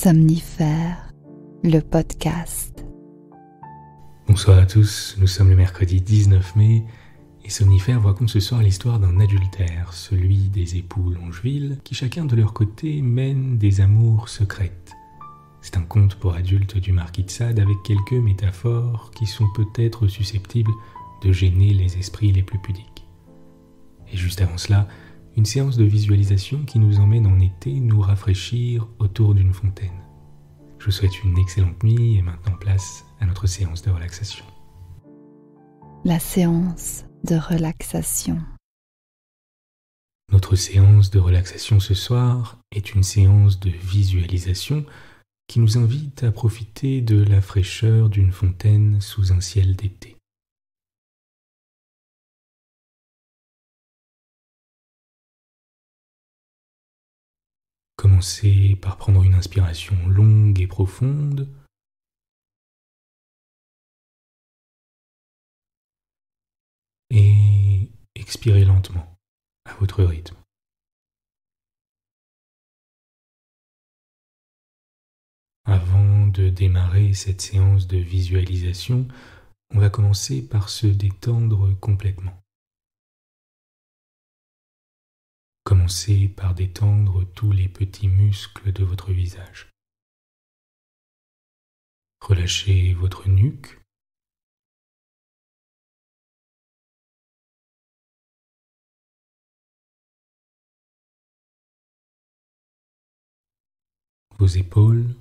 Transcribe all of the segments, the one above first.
Somnifère, le podcast. Bonsoir à tous, nous sommes le mercredi 19 mai et Somnifère vous raconte ce soir l'histoire d'un adultère, celui des époux Longeville qui chacun de leur côté mènent des amours secrètes. C'est un conte pour adultes du Marquis de Sade avec quelques métaphores qui sont peut-être susceptibles de gêner les esprits les plus pudiques. Et juste avant cela, une séance de visualisation qui nous emmène en été nous rafraîchir autour d'une fontaine. Je vous souhaite une excellente nuit et maintenant place à notre séance de relaxation. La séance de relaxation. Notre séance de relaxation ce soir est une séance de visualisation qui nous invite à profiter de la fraîcheur d'une fontaine sous un ciel d'été. Commencez par prendre une inspiration longue et profonde. Et expirez lentement, à votre rythme. Avant de démarrer cette séance de visualisation, on va commencer par se détendre complètement. Commencez par détendre tous les petits muscles de votre visage. Relâchez votre nuque. Vos épaules.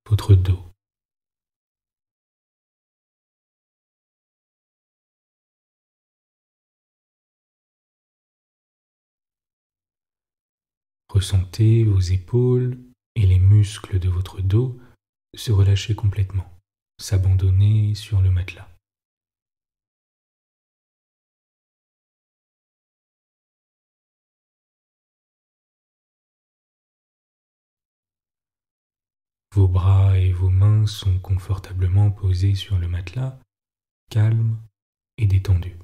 Votre dos. Ressentez vos épaules et les muscles de votre dos se relâcher complètement, s'abandonner sur le matelas. Vos bras et vos mains sont confortablement posés sur le matelas, calmes et détendus.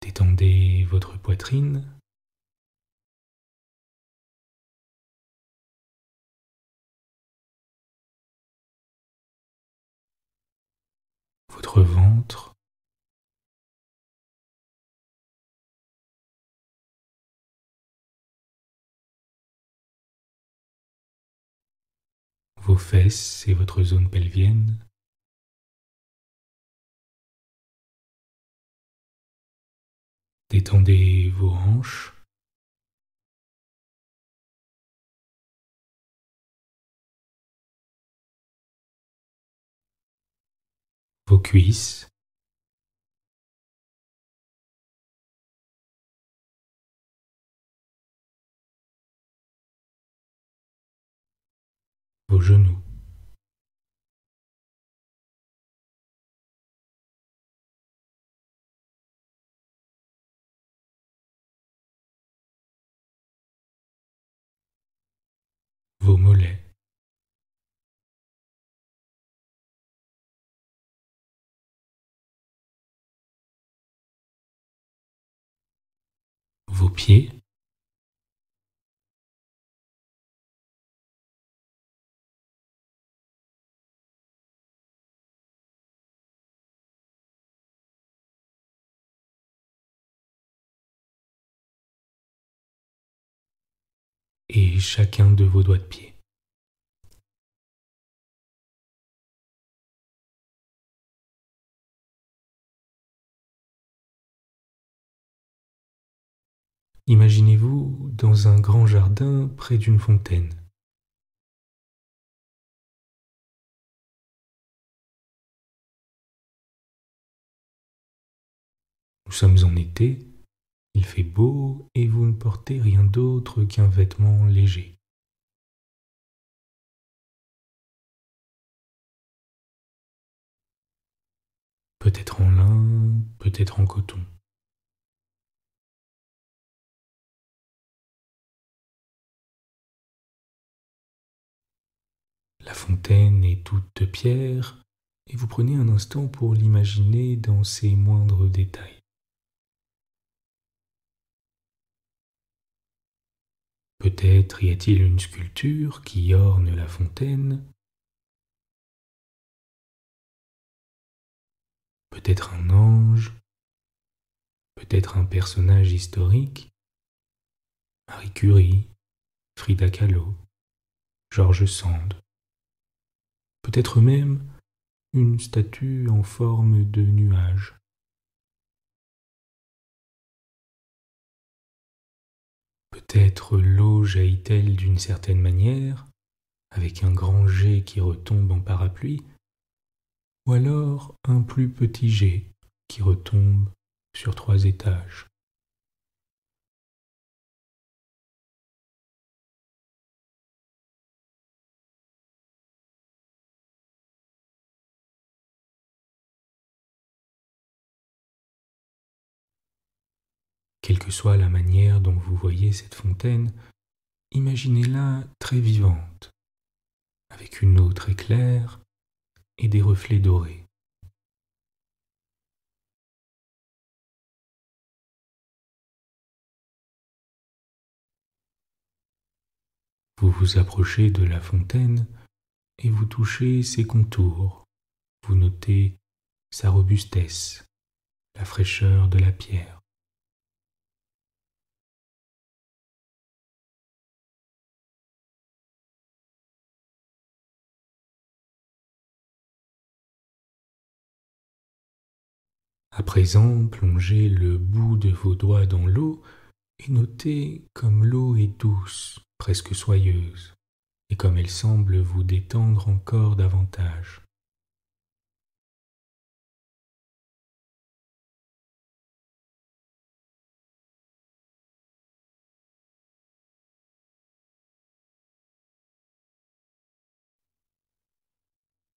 Détendez votre poitrine, votre ventre, vos fesses et votre zone pelvienne, détendez vos hanches, vos cuisses, vos genoux, vos mollets, vos pieds, et chacun de vos doigts de pied. Imaginez-vous dans un grand jardin près d'une fontaine. Nous sommes en été, il fait beau et vous ne portez rien d'autre qu'un vêtement léger. Peut-être en lin, peut-être en coton. La fontaine est toute de pierre, et vous prenez un instant pour l'imaginer dans ses moindres détails. Peut-être y a-t-il une sculpture qui orne la fontaine, peut-être un ange, peut-être un personnage historique, Marie Curie, Frida Kahlo, George Sand, peut-être même une statue en forme de nuage. Peut-être l'eau jaillit-elle d'une certaine manière, avec un grand jet qui retombe en parapluie, ou alors un plus petit jet qui retombe sur 3 étages. Quelle que soit la manière dont vous voyez cette fontaine, imaginez-la très vivante, avec une eau très claire et des reflets dorés. Vous vous approchez de la fontaine et vous touchez ses contours. Vous notez sa robustesse, la fraîcheur de la pierre. À présent, plongez le bout de vos doigts dans l'eau et notez comme l'eau est douce, presque soyeuse, et comme elle semble vous détendre encore davantage.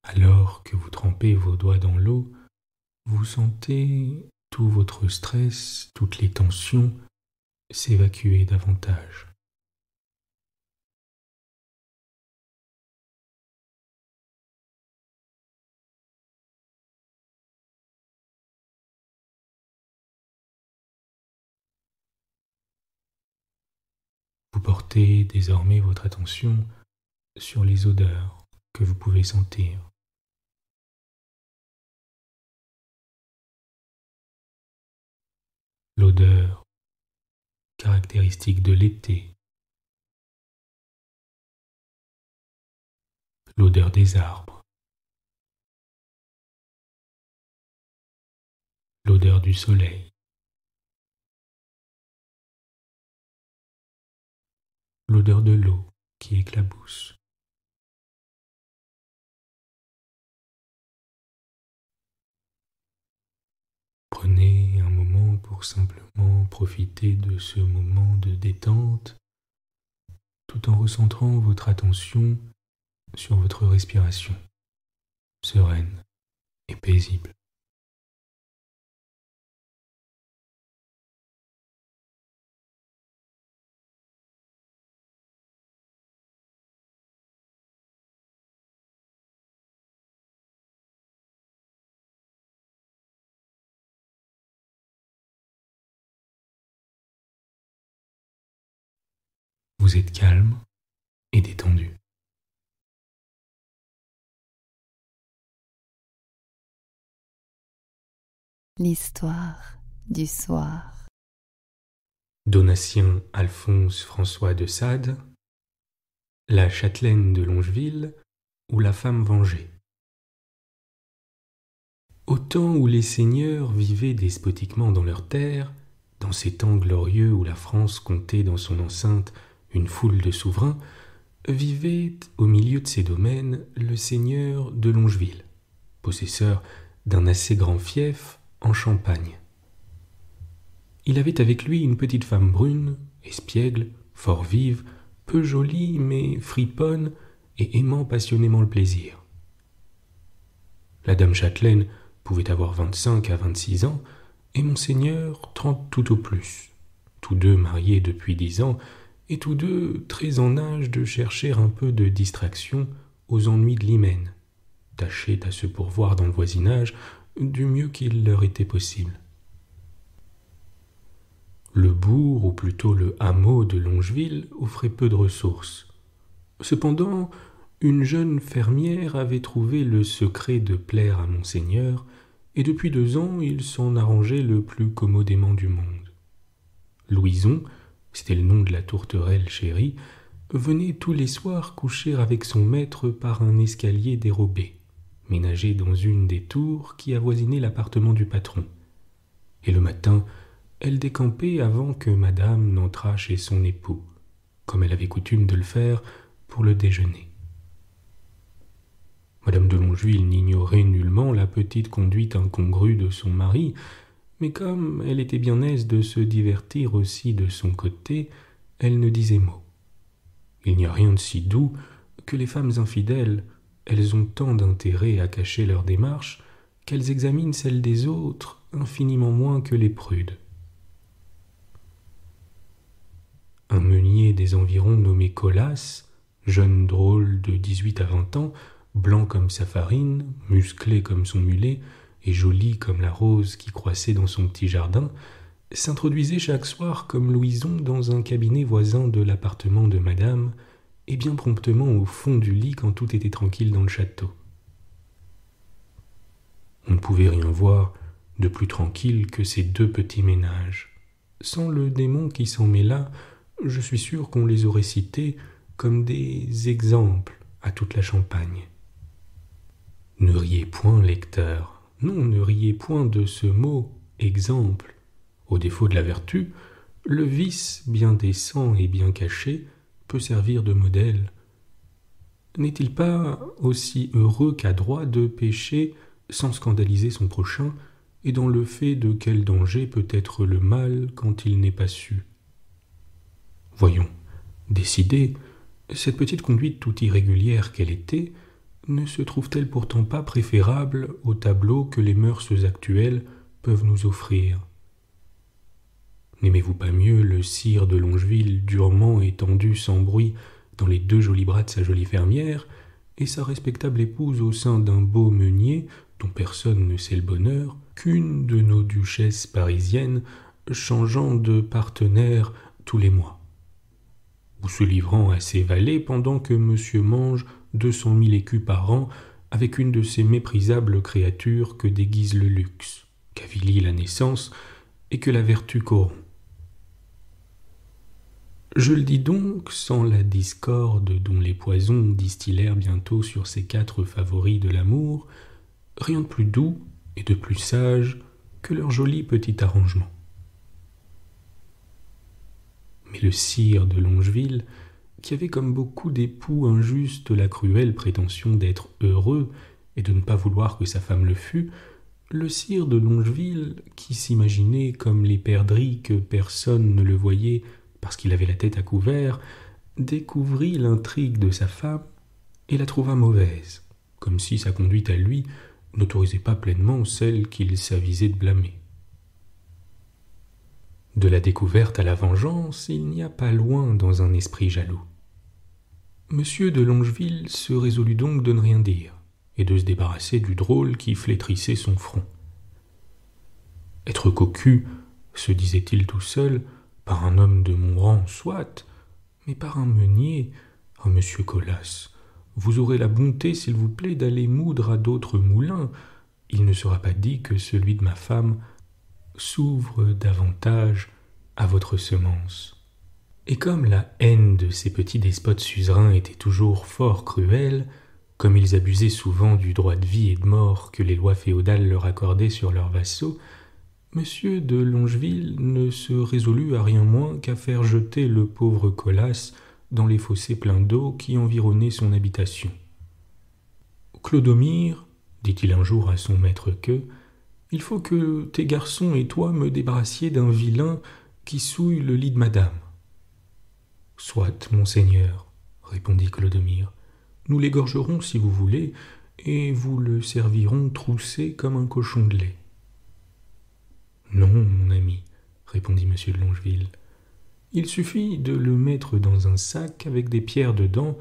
Alors que vous trempez vos doigts dans l'eau, vous sentez tout votre stress, toutes les tensions s'évacuer davantage. Vous portez désormais votre attention sur les odeurs que vous pouvez sentir. L'odeur caractéristique de l'été, l'odeur des arbres, l'odeur du soleil, l'odeur de l'eau qui éclabousse. Prenez un moment pour simplement profiter de ce moment de détente tout en recentrant votre attention sur votre respiration, sereine et paisible. Vous êtes calme et détendu. L'histoire du soir. Donatien Alphonse François de Sade, la châtelaine de Longeville ou la femme vengée. Au temps où les seigneurs vivaient despotiquement dans leurs terres, dans ces temps glorieux où la France comptait dans son enceinte une foule de souverains, vivait au milieu de ces domaines le seigneur de Longeville, possesseur d'un assez grand fief en Champagne. Il avait avec lui une petite femme brune, espiègle, fort vive, peu jolie mais friponne et aimant passionnément le plaisir. La dame châtelaine pouvait avoir 25 à 26 ans et monseigneur 30 tout au plus, tous deux mariés depuis 10 ans et tous deux très en âge de chercher un peu de distraction aux ennuis de l'hymen, tâchaient à se pourvoir dans le voisinage du mieux qu'il leur était possible. Le bourg, ou plutôt le hameau de Longeville, offrait peu de ressources. Cependant, une jeune fermière avait trouvé le secret de plaire à Monseigneur, et depuis 2 ans, il s'en arrangeait le plus commodément du monde. Louison, c'était le nom de la tourterelle chérie, venait tous les soirs coucher avec son maître par un escalier dérobé, ménagé dans une des tours qui avoisinaient l'appartement du patron. Et le matin, elle décampait avant que madame n'entrât chez son époux, comme elle avait coutume de le faire pour le déjeuner. Madame de Longeville n'ignorait nullement la petite conduite incongrue de son mari, mais comme elle était bien aise de se divertir aussi de son côté, elle ne disait mot. Il n'y a rien de si doux que les femmes infidèles, elles ont tant d'intérêt à cacher leur démarche qu'elles examinent celles des autres infiniment moins que les prudes. Un meunier des environs nommé Colas, jeune drôle de 18 à 20 ans, blanc comme sa farine, musclé comme son mulet et joli comme la rose qui croissait dans son petit jardin, s'introduisait chaque soir comme Louison dans un cabinet voisin de l'appartement de madame, et bien promptement au fond du lit quand tout était tranquille dans le château. On ne pouvait rien voir de plus tranquille que ces 2 petits ménages. Sans le démon qui s'en mêla, je suis sûr qu'on les aurait cités comme des exemples à toute la Champagne. Ne riez point, lecteur, non, ne riez point de ce mot « exemple ». Au défaut de la vertu, le vice, bien décent et bien caché, peut servir de modèle. N'est-il pas aussi heureux qu'adroit de pécher sans scandaliser son prochain, et dans le fait de quel danger peut être le mal quand il n'est pas su? Voyons, décidez, cette petite conduite tout irrégulière qu'elle était, ne se trouve-t-elle pourtant pas préférable au tableau que les mœurs actuelles peuvent nous offrir? N'aimez-vous pas mieux le sire de Longeville durement étendu sans bruit dans les 2 jolis bras de sa jolie fermière, et sa respectable épouse au sein d'un beau meunier dont personne ne sait le bonheur, qu'une de nos duchesses parisiennes changeant de partenaire tous les mois, ou se livrant à ses valets pendant que monsieur mange 200 000 écus par an avec une de ces méprisables créatures que déguise le luxe, qu'avilit la naissance et que la vertu corrompt. Je le dis donc sans la discorde dont les poisons distillèrent bientôt sur ces 4 favoris de l'amour, rien de plus doux et de plus sage que leur joli petit arrangement. Mais le sire de Longeville, qui avait comme beaucoup d'époux injustes la cruelle prétention d'être heureux et de ne pas vouloir que sa femme le fût, le sire de Longeville, qui s'imaginait comme les perdrix que personne ne le voyait parce qu'il avait la tête à couvert, découvrit l'intrigue de sa femme et la trouva mauvaise, comme si sa conduite à lui n'autorisait pas pleinement celle qu'il s'avisait de blâmer. De la découverte à la vengeance, il n'y a pas loin dans un esprit jaloux. Monsieur de Longeville se résolut donc de ne rien dire, et de se débarrasser du drôle qui flétrissait son front. Être cocu, se disait-il tout seul, par un homme de mon rang, soit, mais par un meunier, monsieur Colas, vous aurez la bonté, s'il vous plaît, d'aller moudre à d'autres moulins. Il ne sera pas dit que celui de ma femme s'ouvre davantage à votre semence. Et comme la haine de ces petits despotes suzerains était toujours fort cruelle, comme ils abusaient souvent du droit de vie et de mort que les lois féodales leur accordaient sur leurs vassaux, monsieur de Longeville ne se résolut à rien moins qu'à faire jeter le pauvre Colas dans les fossés pleins d'eau qui environnaient son habitation. « Clodomir, dit-il un jour à son maître queux, il faut que tes garçons et toi me débarrassiez d'un vilain qui souille le lit de madame. »« Soit, monseigneur, répondit Clodomir, nous l'égorgerons si vous voulez, et vous le servirons troussé comme un cochon de lait. »« Non, mon ami, répondit monsieur de Longeville, il suffit de le mettre dans un sac avec des pierres dedans,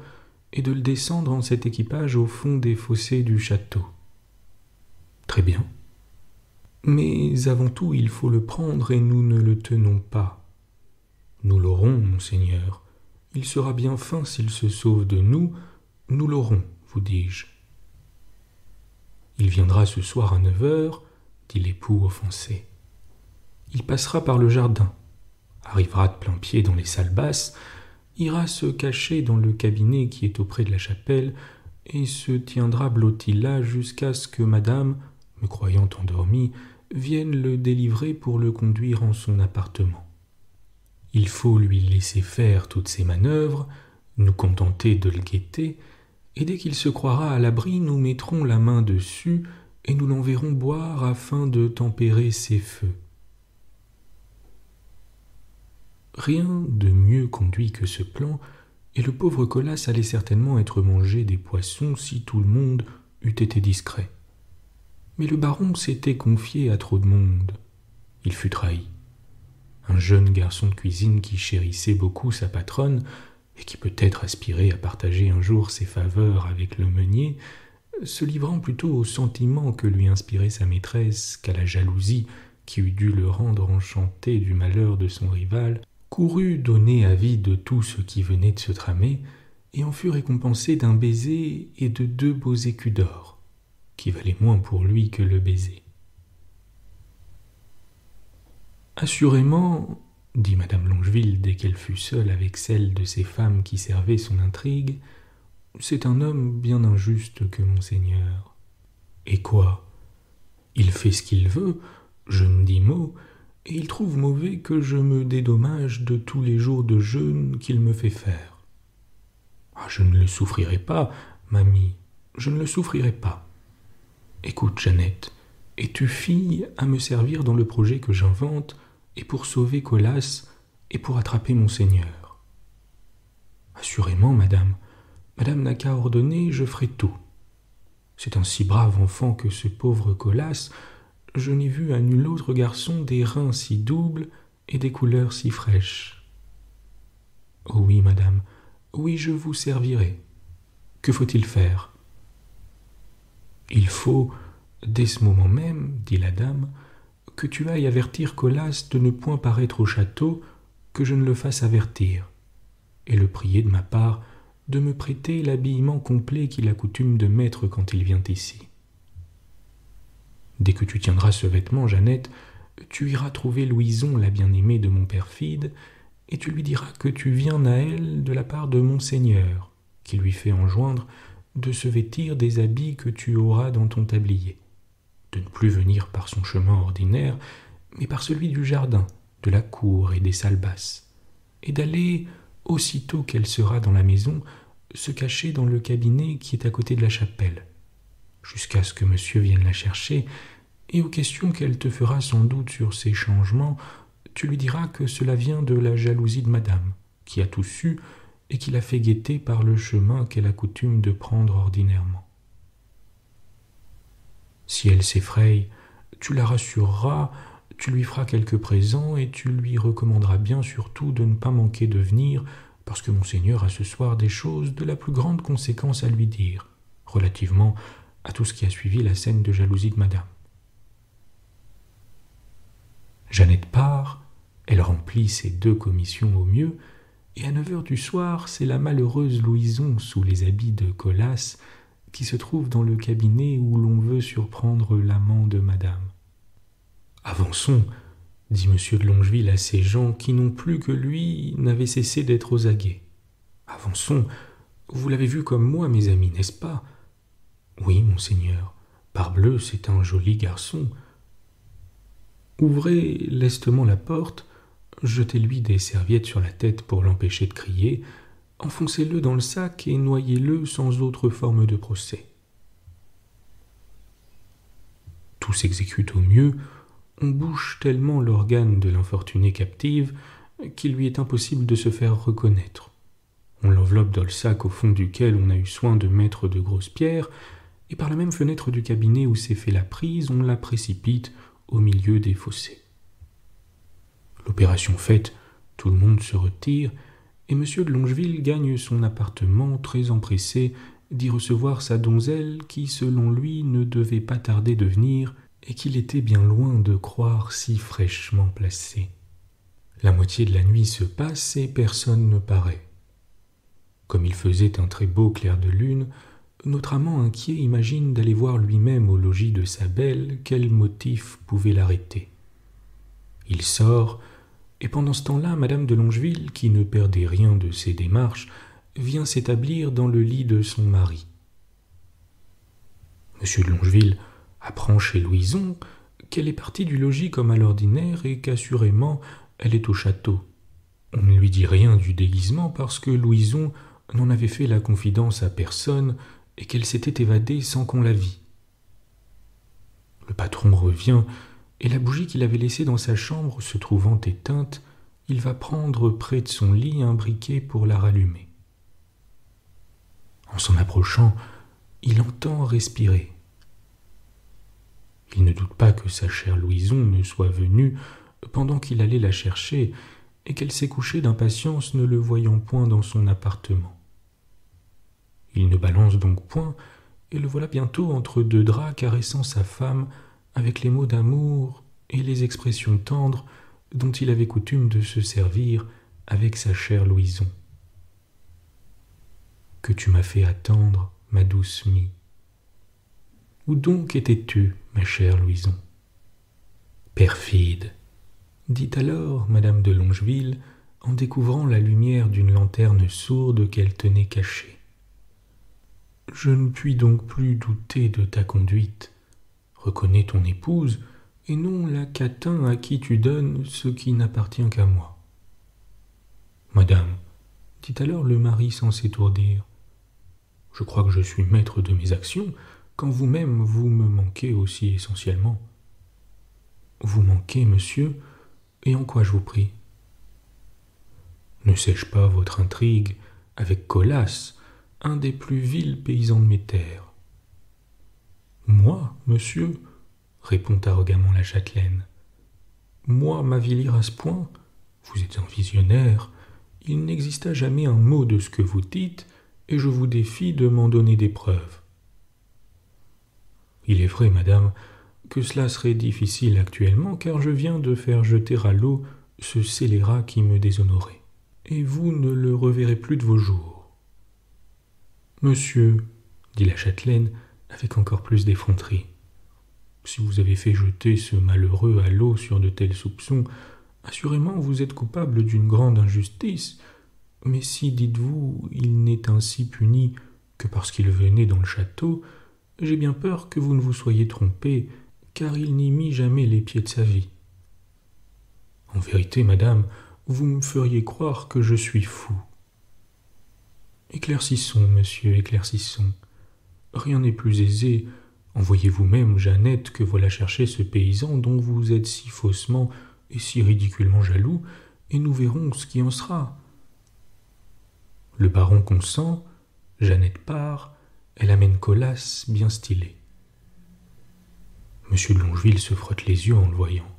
et de le descendre en cet équipage au fond des fossés du château. Très bien. Mais avant tout, il faut le prendre et nous ne le tenons pas. Nous l'aurons, monseigneur. Il sera bien fin s'il se sauve de nous. Nous l'aurons, vous dis-je. Il viendra ce soir à 9h, dit l'époux offensé. Il passera par le jardin, arrivera de plain-pied dans les salles basses, ira se cacher dans le cabinet qui est auprès de la chapelle et se tiendra blotti là jusqu'à ce que madame, me croyant endormi, vienne le délivrer pour le conduire en son appartement. Il faut lui laisser faire toutes ses manœuvres, nous contenter de le guetter, et dès qu'il se croira à l'abri, nous mettrons la main dessus et nous l'enverrons boire afin de tempérer ses feux. Rien de mieux conduit que ce plan, et le pauvre Colas allait certainement être mangé des poissons si tout le monde eût été discret. Mais le baron s'était confié à trop de monde. Il fut trahi. Un jeune garçon de cuisine qui chérissait beaucoup sa patronne, et qui peut-être aspirait à partager un jour ses faveurs avec le meunier, se livrant plutôt au sentiment que lui inspirait sa maîtresse qu'à la jalousie qui eût dû le rendre enchanté du malheur de son rival, courut donner avis de tout ce qui venait de se tramer, et en fut récompensé d'un baiser et de 2 beaux écus d'or, qui valaient moins pour lui que le baiser. Assurément, dit madame Longeville dès qu'elle fut seule avec celle de ses femmes qui servaient son intrigue, c'est un homme bien injuste que monseigneur. Et quoi? Il fait ce qu'il veut, je ne dis mot, et il trouve mauvais que je me dédommage de tous les jours de jeûne qu'il me fait faire. Ah, je ne le souffrirai pas, mamie, je ne le souffrirai pas. Écoute, Jeannette, es-tu fille à me servir dans le projet que j'invente, et pour sauver Colas, et pour attraper monseigneur? Assurément, madame, madame n'a qu'à ordonner, je ferai tout. C'est un si brave enfant que ce pauvre Colas, je n'ai vu à nul autre garçon des reins si doubles et des couleurs si fraîches. Oh oui, madame, oui, je vous servirai. Que faut-il faire? Il faut, dès ce moment même, dit la dame, que tu ailles avertir Colas de ne point paraître au château, que je ne le fasse avertir, et le prier de ma part de me prêter l'habillement complet qu'il a coutume de mettre quand il vient ici. Dès que tu tiendras ce vêtement, Jeannette, tu iras trouver Louison, la bien-aimée de mon perfide, et tu lui diras que tu viens à elle de la part de monseigneur, qui lui fait enjoindre de se vêtir des habits que tu auras dans ton tablier, de ne plus venir par son chemin ordinaire, mais par celui du jardin, de la cour et des salles basses, et d'aller, aussitôt qu'elle sera dans la maison, se cacher dans le cabinet qui est à côté de la chapelle, jusqu'à ce que monsieur vienne la chercher, et aux questions qu'elle te fera sans doute sur ces changements, tu lui diras que cela vient de la jalousie de madame, qui a tout su et qui l'a fait guetter par le chemin qu'elle a coutume de prendre ordinairement. Si elle s'effraie, tu la rassureras, tu lui feras quelques présents et tu lui recommanderas bien surtout de ne pas manquer de venir, parce que monseigneur a ce soir des choses de la plus grande conséquence à lui dire, relativement à tout ce qui a suivi la scène de jalousie de madame. Jeannette part, elle remplit ses 2 commissions au mieux, et à 9h du soir, c'est la malheureuse Louison, sous les habits de Colas, qui se trouve dans le cabinet où l'on veut surprendre l'amant de madame. « Avançons, » dit M. de Longeville à ces gens qui non plus que lui n'avaient cessé d'être aux aguets. « Avançons, vous l'avez vu comme moi, mes amis, n'est-ce pas? » »« Oui, monseigneur, parbleu, c'est un joli garçon. » Ouvrez lestement la porte, jetez-lui des serviettes sur la tête pour l'empêcher de crier, enfoncez-le dans le sac et noyez-le sans autre forme de procès. Tout s'exécute au mieux, on bouche tellement l'organe de l'infortunée captive qu'il lui est impossible de se faire reconnaître. On l'enveloppe dans le sac au fond duquel on a eu soin de mettre de grosses pierres, et par la même fenêtre du cabinet où s'est fait la prise, on la précipite au milieu des fossés. L'opération faite, tout le monde se retire, et M. de Longeville gagne son appartement très empressé d'y recevoir sa donzelle qui, selon lui, ne devait pas tarder de venir et qu'il était bien loin de croire si fraîchement placée. La moitié de la nuit se passe et personne ne paraît. Comme il faisait un très beau clair de lune, notre amant inquiet imagine d'aller voir lui-même au logis de sa belle quel motif pouvait l'arrêter. Il sort, et pendant ce temps-là, madame de Longeville, qui ne perdait rien de ses démarches, vient s'établir dans le lit de son mari. Monsieur de Longeville apprend chez Louison qu'elle est partie du logis comme à l'ordinaire et qu'assurément elle est au château. On ne lui dit rien du déguisement parce que Louison n'en avait fait la confidence à personne et qu'elle s'était évadée sans qu'on la vît. Le patron revient, et la bougie qu'il avait laissée dans sa chambre se trouvant éteinte, il va prendre près de son lit un briquet pour la rallumer. En s'en approchant, il entend respirer. Il ne doute pas que sa chère Louison ne soit venue pendant qu'il allait la chercher et qu'elle s'est couchée d'impatience ne le voyant point dans son appartement. Il ne balance donc point, et le voilà bientôt entre deux draps caressant sa femme avec les mots d'amour et les expressions tendres dont il avait coutume de se servir avec sa chère Louison. « Que tu m'as fait attendre, ma douce mie. Où donc étais-tu, ma chère Louison ?»« Perfide, dit alors madame de Longeville en découvrant la lumière d'une lanterne sourde qu'elle tenait cachée. Je ne puis donc plus douter de ta conduite. Reconnais ton épouse, et non la catin à qui tu donnes ce qui n'appartient qu'à moi. Madame, dit alors le mari sans s'étourdir, je crois que je suis maître de mes actions, quand vous-même vous me manquez aussi essentiellement. Vous manquez, monsieur, et en quoi je vous prie? Ne sais-je pas votre intrigue avec Colas, un des plus vils paysans de mes terres? Moi, monsieur, répond arrogamment la châtelaine. Moi, m'avilir à ce point? Vous êtes un visionnaire. Il n'exista jamais un mot de ce que vous dites, et je vous défie de m'en donner des preuves. Il est vrai, madame, que cela serait difficile actuellement, car je viens de faire jeter à l'eau ce scélérat qui me déshonorait, et vous ne le reverrez plus de vos jours. Monsieur, dit la châtelaine avec encore plus d'effronterie, si vous avez fait jeter ce malheureux à l'eau sur de tels soupçons, assurément vous êtes coupable d'une grande injustice, mais si, dites-vous, il n'est ainsi puni que parce qu'il venait dans le château, j'ai bien peur que vous ne vous soyez trompé, car il n'y mit jamais les pieds de sa vie. En vérité, madame, vous me feriez croire que je suis fou. Éclaircissons, monsieur, éclaircissons. Rien n'est plus aisé. Envoyez vous-même Jeannette que voilà chercher ce paysan dont vous êtes si faussement et si ridiculement jaloux, et nous verrons ce qui en sera. Le baron consent, Jeannette part, elle amène Colas bien stylé. Monsieur de Longeville se frotte les yeux en le voyant.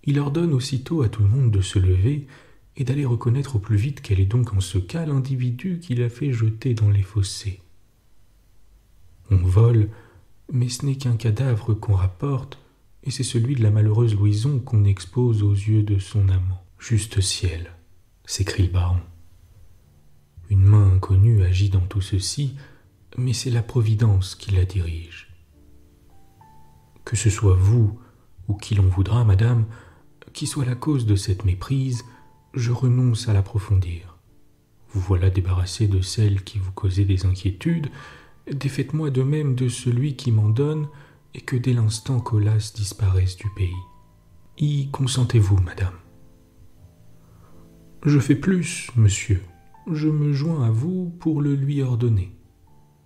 Il ordonne aussitôt à tout le monde de se lever et d'aller reconnaître au plus vite quel est donc en ce cas l'individu qui l'a fait jeter dans les fossés. On vole, mais ce n'est qu'un cadavre qu'on rapporte, et c'est celui de la malheureuse Louison qu'on expose aux yeux de son amant. « Juste ciel !» s'écrie le baron. Une main inconnue agit dans tout ceci, mais c'est la Providence qui la dirige. Que ce soit vous ou qui l'on voudra, madame, qui soit la cause de cette méprise, je renonce à l'approfondir. Vous voilà débarrassé de celle qui vous causait des inquiétudes, défaites-moi de même de celui qui m'en donne, et que dès l'instant Colas disparaisse du pays. Y consentez-vous, madame? Je fais plus, monsieur. Je me joins à vous pour le lui ordonner.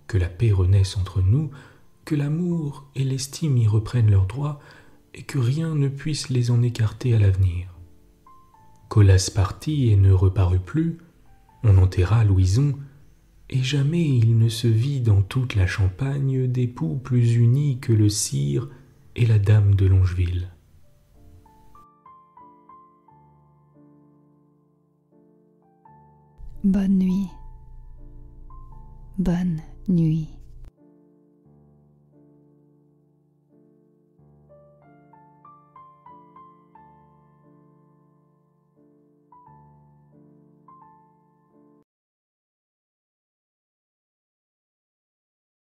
Que la paix renaisse entre nous, que l'amour et l'estime y reprennent leurs droits, et que rien ne puisse les en écarter à l'avenir. Colas partit et ne reparut plus, on enterra Louison, et jamais il ne se vit dans toute la Champagne d'époux plus unis que le sire et la dame de Longeville. Bonne nuit. Bonne nuit.